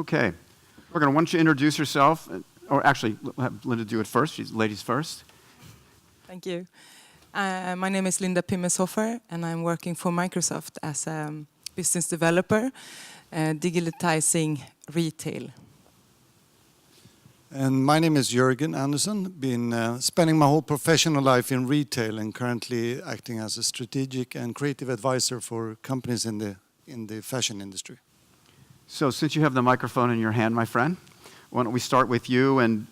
Okay. Jörgen, why don't you introduce yourself? Or actually, have Linda do it first. She's ladies first. Thank you. My name is Linda Pimmeshoffer, and I'm working for Microsoft as a business developer, digitizing retail. And my name is Jörgen Andersson. Been spending my whole professional life in retail and currently acting as a strategic and creative advisor for companies in the fashion industry. So since you have the microphone in your hand, my friend, why don't we start with you? And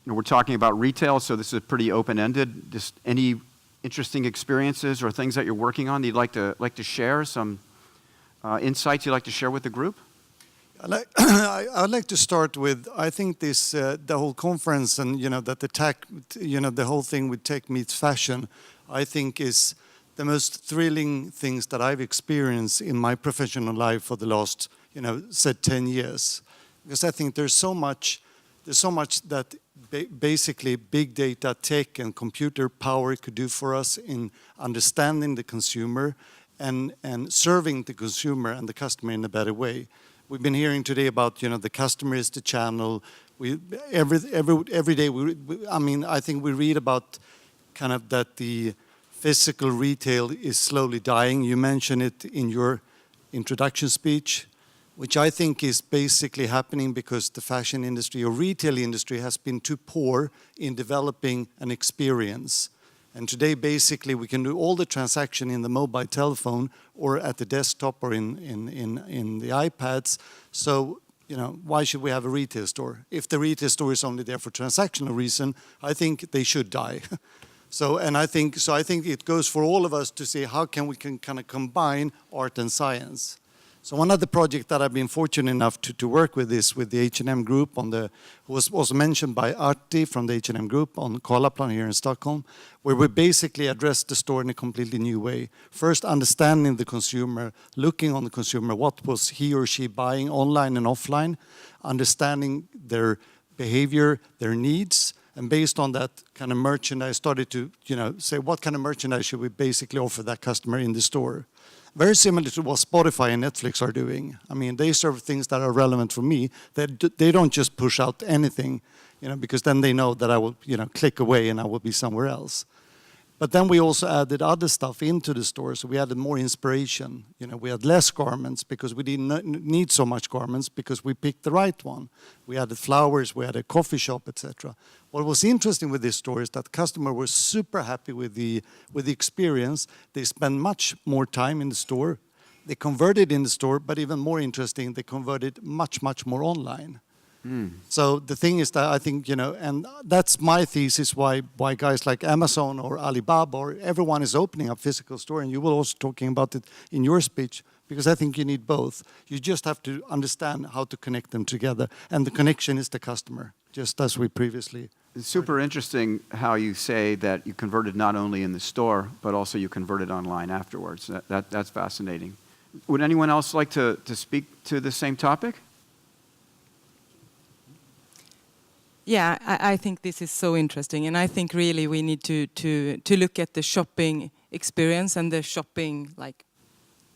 we're talking about retail, so this is pretty open-ended. Just any interesting experiences or things that you're working on that you'd like to share, some insights you'd like to share with the group? I'd like to start with, I think this the whole conference and that the tech, the whole thing with tech meets fashion, I think is the most thrilling things that I've experienced in my professional life for the last, said 10 years. Because I think there's so much that basically big data, tech and computer power could do for us in understanding the consumer and serving the consumer and the customer in a better way. We've been hearing today about, the customer is the channel. Every day, I think we read about kind of that the physical retail is slowly dying. You mentioned it in your introduction speech, which I think is basically happening because the fashion industry or retail industry has been too poor in developing an experience. And today, basically, we can do all the transaction in the mobile telephone or at the desktop or in the iPads. So, why should we have a retail store? If the retail store is only there for transactional reason, I think they should die. I think it goes for all of us to see how we can kind of combine art and science. So one of the projects that I've been fortunate enough to work with is with the H&M Group who was mentioned by Arti from the H&M Group on Karlaplan here in Stockholm, where we basically addressed the store in a completely new way. First, understanding the consumer, looking on the consumer, what was he or she buying online and offline, understanding their behavior, their needs, and based on that kind of merchandise, started to say what kind of merchandise should we basically offer that customer in the store. Very similar to what Spotify and Netflix are doing. I mean, they serve things that are relevant for me. They don't just push out anything, because then they know that I will, click away and I will be somewhere else. But then we also added other stuff into the store. So we added more inspiration. We had less garments because we didn't need so much garments because we picked the right one. We added flowers, we had a coffee shop, etc. What was interesting with this store is that customers were super happy with the experience. They spent much more time in the store. They converted in the store, but even more interesting, they converted much, much more online. So the thing is that I think, and that's my thesis why guys like Amazon or Alibaba or everyone is opening up physical store, and you were also talking about it in your speech, because I think you need both. You just have to understand how to connect them together, and the connection is the customer, just as we previously. It's super interesting how you say that you converted not only in the store, but also you converted online afterwards. That's fascinating. Would anyone else like to speak to the same topic? Yeah, I think this is so interesting, and I think really we need to look at the shopping experience and the shopping, like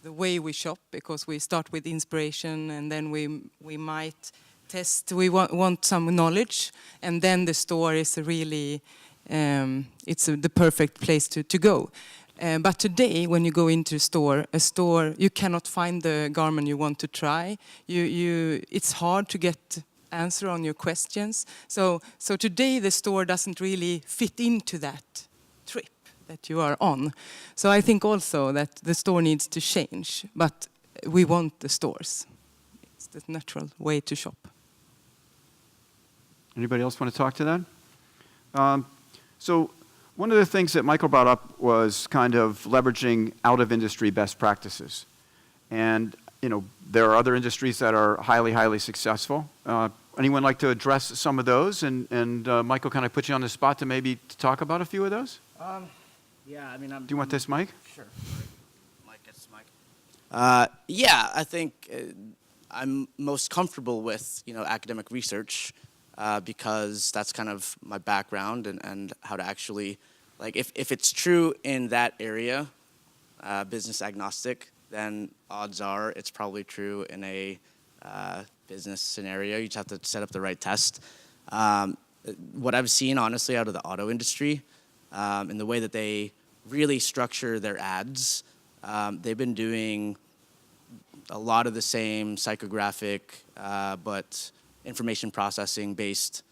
the way we shop, because we start with inspiration and then we might test. We want some knowledge, and then the store is really it's the perfect place to go. But today, when you go into a store, you cannot find the garment you want to try. It's hard to get answer on your questions. So today the store doesn't really fit into that trip that you are on. So I think also that the store needs to change, but we want the stores. It's the natural way to shop. Anybody else want to talk to that? So one of the things that Michael brought up was kind of leveraging out-of-industry best practices. And there are other industries that are highly, highly successful. Anyone like to address some of those? And Michael, can I put you on the spot to talk about a few of those? Yeah, I mean, do you want this mic? Sure. Mike gets the mic. Yeah, I think I'm most comfortable with academic research because that's kind of my background and how to actually, like, if it's true in that area, business agnostic, then odds are it's probably true in a business scenario. You just have to set up the right test. What I've seen, honestly, out of the auto industry, and the way that they really structure their ads, they've been doing a lot of the same psychographic, but information processing based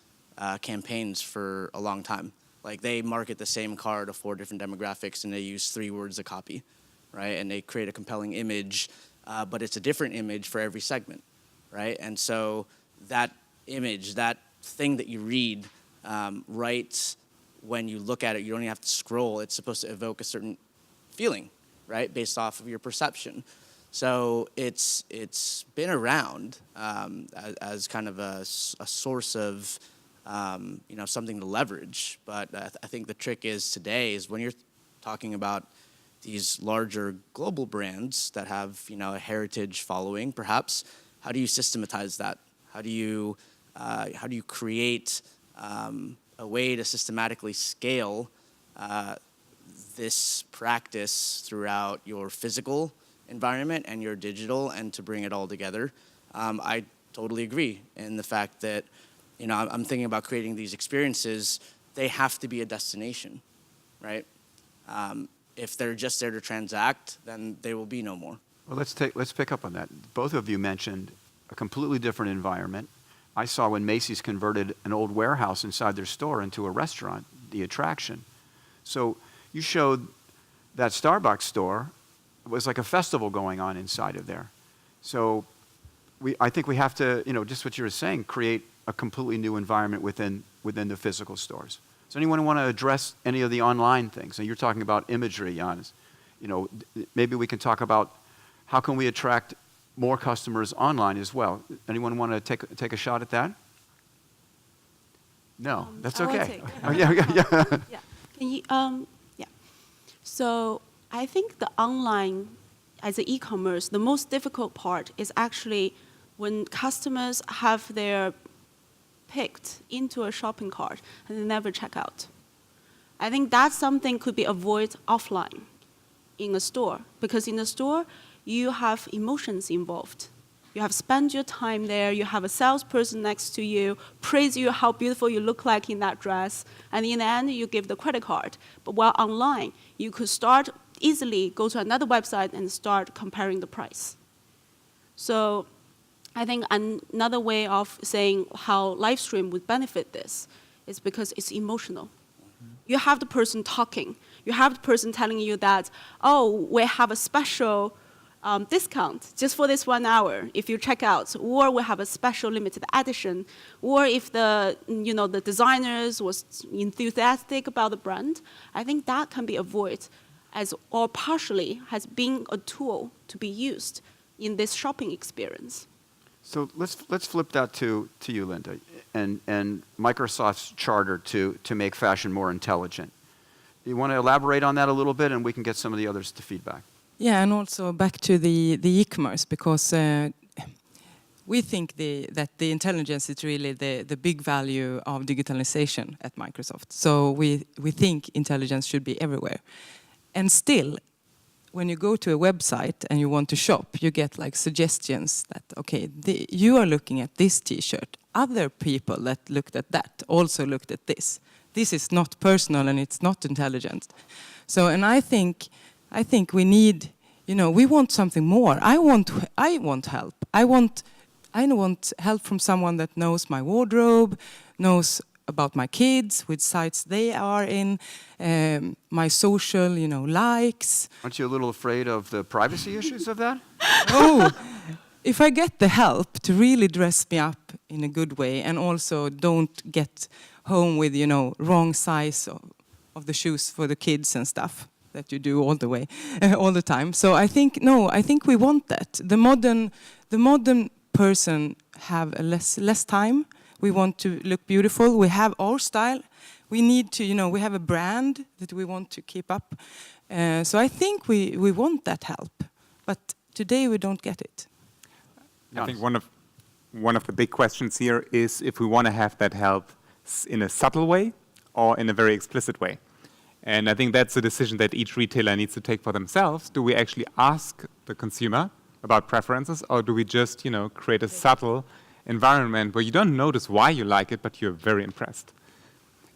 campaigns for a long time. Like they market the same car to 4 different demographics and they use 3 words a copy, right? And they create a compelling image, but it's a different image for every segment, right? And so that image, that thing that you read, right when you look at it, you don't even have to scroll. It's supposed to evoke a certain feeling, right? Based off of your perception. So it's been around as kind of a source of something to leverage. But I think the trick is today is when you're talking about these larger global brands that have a heritage following, perhaps, how do you systematize that? How do you create a way to systematically scale this practice throughout your physical environment and your digital, and to bring it all together? I totally agree in the fact that I'm thinking about creating these experiences. They have to be a destination, right? If they're just there to transact, then they will be no more. Well, let's pick up on that. Both of you mentioned a completely different environment. I saw when Macy's converted an old warehouse inside their store into a restaurant, the attraction. So you showed that Starbucks store. It was like a festival going on inside of there. So I think we have to, just what you were saying, create a completely new environment within the physical stores. Does anyone want to address any of the online things? And you're talking about imagery, Jannis. Maybe we can talk about how can we attract more customers online as well. Anyone want to take a shot at that? No, that's okay. Oh, yeah. Yeah. Can you, yeah. So I think the online, as an e-commerce, the most difficult part is actually when customers have their picked into a shopping cart and they never check out. I think that's something could be avoided offline in a store, because in a store you have emotions involved. You have spent your time there, you have a salesperson next to you, praise you how beautiful you look like in that dress, and in the end you give the credit card. But while online, you could start easily go to another website and start comparing the price. So I think another way of saying how live stream would benefit this is because it's emotional. You have the person talking. You have the person telling you that, oh, we have a special discount just for this 1 hour if you check out, or we have a special limited edition, or if the designers was enthusiastic about the brand. I think that can be avoided or partially has been a tool to be used in this shopping experience. So let's flip that to you, Linda, and Microsoft's charter to make fashion more intelligent. You want to elaborate on that a little bit, and we can get some of the others to feedback. Yeah, and also back to the e-commerce, because we think that the intelligence is really the big value of digitalization at Microsoft. So we think intelligence should be everywhere. And still, when you go to a website and you want to shop, you get like suggestions that, okay, you are looking at this t-shirt. Other people that looked at that also looked at this. This is not personal and it's not intelligent. So, and I think we need, we want something more. I want help. I want help from someone that knows my wardrobe, knows about my kids, which sites they are in, my social, likes. Aren't you a little afraid of the privacy issues of that? Oh, if I get the help to really dress me up in a good way, and also don't get home with, wrong size of the shoes for the kids and stuff that you do all the time. So I think we want that. The modern person have a less time. We want to look beautiful. We have our style. We need to, we have a brand that we want to keep up. So I think we want that help. But today we don't get it. I think one of the big questions here is if we want to have that help in a subtle way or in a very explicit way. And I think that's a decision that each retailer needs to take for themselves. Do we actually ask the consumer about preferences, or do we just, create a subtle environment where you don't notice why you like it, but you're very impressed.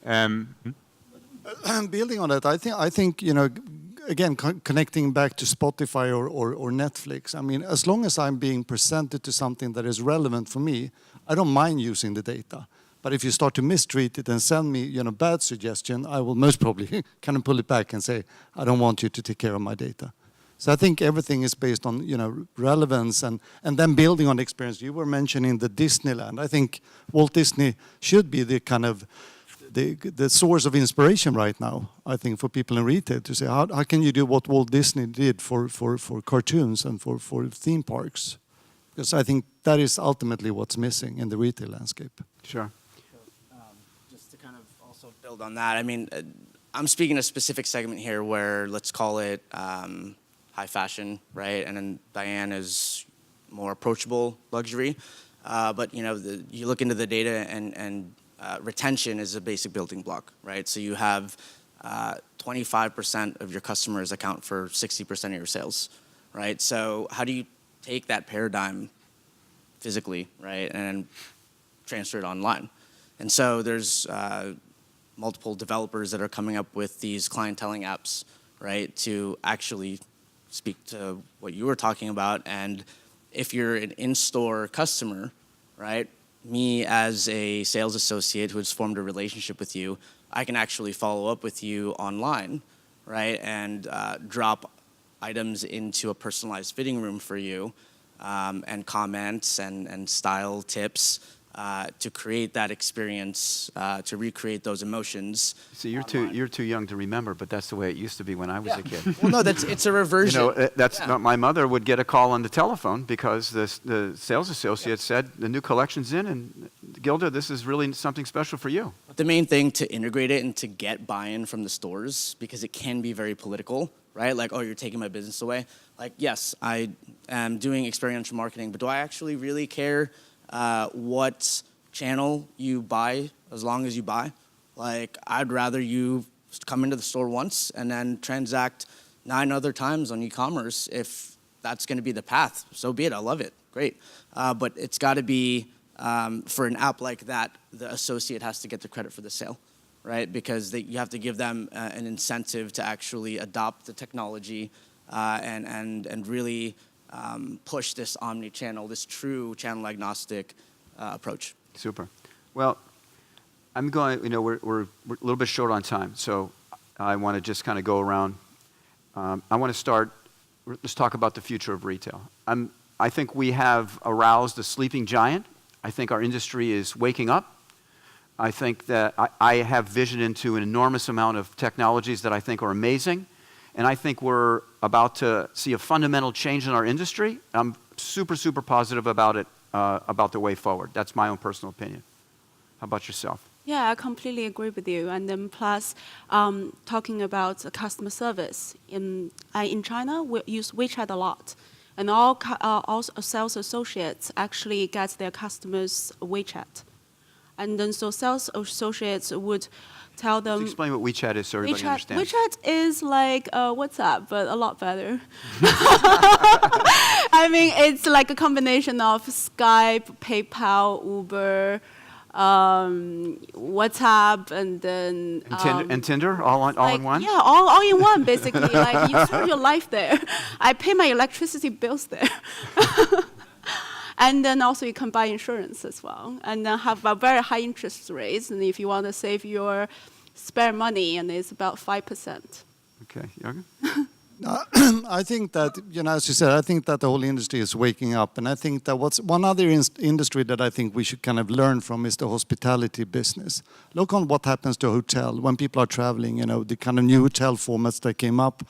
Building on that, I think again, connecting back to Spotify or Netflix, I mean, as long as I'm being presented to something that is relevant for me, I don't mind using the data. But if you start to mistreat it and send me, bad suggestion, I will most probably kind of pull it back and say, I don't want you to take care of my data. So I think everything is based on, relevance and then building on the experience. You were mentioning the Disneyland. I think Walt Disney should be the kind of the source of inspiration right now, I think, for people in retail to say, how can you do what Walt Disney did for cartoons and for theme parks? Because I think that is ultimately what's missing in the retail landscape. Sure. Just to kind of also build on that, I mean, I'm speaking a specific segment here where, let's call it high fashion, right? And then Diane is more approachable luxury. But you look into the data and retention is a basic building block, right? So you have 25% of your customers account for 60% of your sales, right? So how do you take that paradigm physically, right, and transfer it online? And so there's multiple developers that are coming up with these clienteling apps, right, to actually speak to what you were talking about. And if you're an in-store customer, right, me as a sales associate who has formed a relationship with you, I can actually follow up with you online, right, and drop items into a personalized fitting room for you, and comments and style tips to create that experience, to recreate those emotions. See, you're too young to remember, but that's the way it used to be when I was a kid. Well, no, it's a reversion. My mother would get a call on the telephone because the sales associate said the new collection's in, and Gilda, this is really something special for you. The main thing to integrate it and to get buy-in from the stores, because it can be very political, right? Like, oh, you're taking my business away. Like, yes, I am doing experiential marketing, but do I actually really care what channel you buy as long as you buy? Like, I'd rather you come into the store once and then transact 9 other times on e-commerce. If that's going to be the path, so be it. I love it. Great. But it's got to be, for an app like that, the associate has to get the credit for the sale, right? Because you have to give them an incentive to actually adopt the technology and really push this omni-channel, this true channel agnostic approach. Super. Well, I'm going, we're a little bit short on time, so I want to just kind of go around. I want to start, let's talk about the future of retail. I think we have aroused a sleeping giant. I think our industry is waking up. I think that I have vision into an enormous amount of technologies that I think are amazing. And I think we're about to see a fundamental change in our industry. I'm super, super positive about it, about the way forward. That's my own personal opinion. How about yourself? Yeah, I completely agree with you. And then plus, talking about customer service. In China, we use WeChat a lot. And all sales associates actually get their customers WeChat. And then so sales associates would tell them... Let's explain what WeChat is so everybody understands. WeChat is like WhatsApp, but a lot better. I mean, it's like a combination of Skype, PayPal, Uber, WhatsApp, and then... And Tinder, all in one? Yeah, all in one, basically. Like, you throw your life there. I pay my electricity bills there. And then also you can buy insurance as well. And then have a very high interest rates. And if you want to save your spare money, and it's about 5%. Okay, Jörgen? I think that, as you said, I think that the whole industry is waking up. And I think that what's one other industry that I think we should kind of learn from is the hospitality business. Look on what happens to a hotel when people are traveling, the kind of new hotel formats that came up,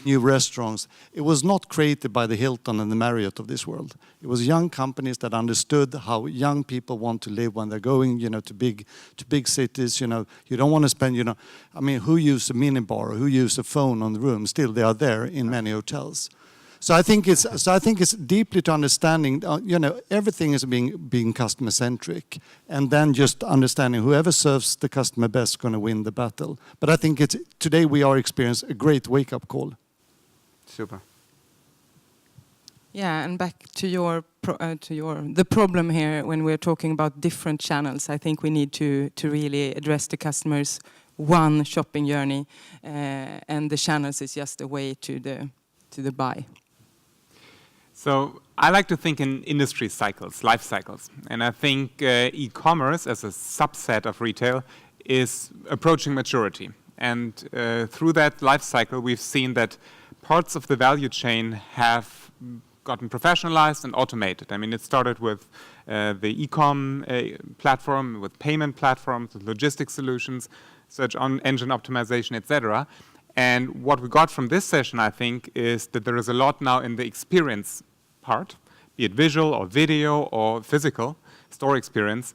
new restaurants. It was not created by the Hilton and the Marriott of this world. It was young companies that understood how young people want to live when they're going, to big cities. You don't want to spend, who uses a minibar or who uses a phone on the room? Still, they are there in many hotels. So I think it's deeply to understanding, everything is being customer centric, and then just understanding whoever serves the customer best is going to win the battle. But I think today we are experiencing a great wake up call. Super. Yeah, and back to your the problem here when we're talking about different channels. I think we need to really address the customers' one shopping journey, and the channels is just a way to the buy. So I like to think in industry cycles, life cycles. And I think e-commerce as a subset of retail is approaching maturity. And through that life cycle, we've seen that parts of the value chain have gotten professionalized and automated. I mean, it started with the e-com platform, with payment platforms, with logistics solutions, search engine optimization, etc. And what we got from this session, I think, is that there is a lot now in the experience part, be it visual or video or physical store experience,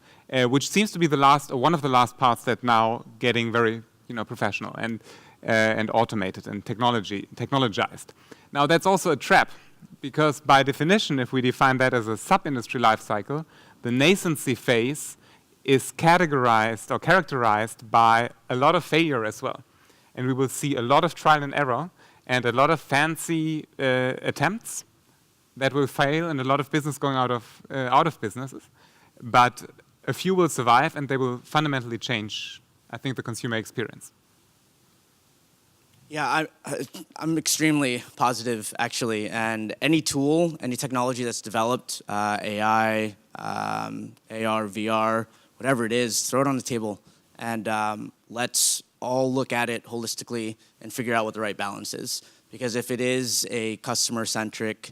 which seems to be the last, or one of the last parts that now getting very, professional and automated and technologized. Now that's also a trap, because by definition, if we define that as a sub-industry life cycle, the nascency phase is categorized or characterized by a lot of failure as well. And we will see a lot of trial and error and a lot of fancy attempts that will fail and a lot of business going out of businesses. But a few will survive and they will fundamentally change, I think, the consumer experience. Yeah, I'm extremely positive, actually. And any tool, any technology that's developed, AI, AR, VR, whatever it is, throw it on the table. And let's all look at it holistically and figure out what the right balance is. Because if it is a customer-centric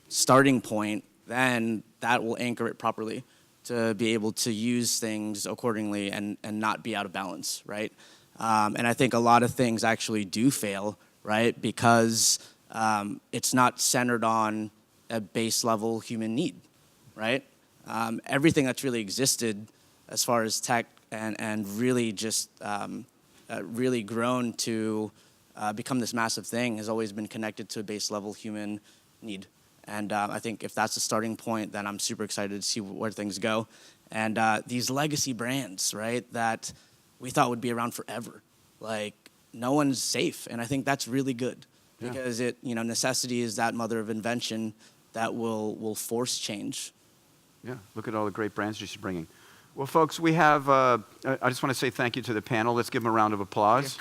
starting point, then that will anchor it properly to be able to use things accordingly and not be out of balance, right? And I think a lot of things actually do fail, right? Because it's not centered on a base level human need, right? Everything that's really existed as far as tech and really just really grown to become this massive thing has always been connected to a base level human need. And I think if that's the starting point, then I'm super excited to see where things go. And these legacy brands, right, that we thought would be around forever. Like, no one's safe, and I think that's really good because necessity is that mother of invention that will force change. Yeah, look at all the great brands she's bringing. Well, folks, we have, I just want to say thank you to the panel. Let's give them a round of applause.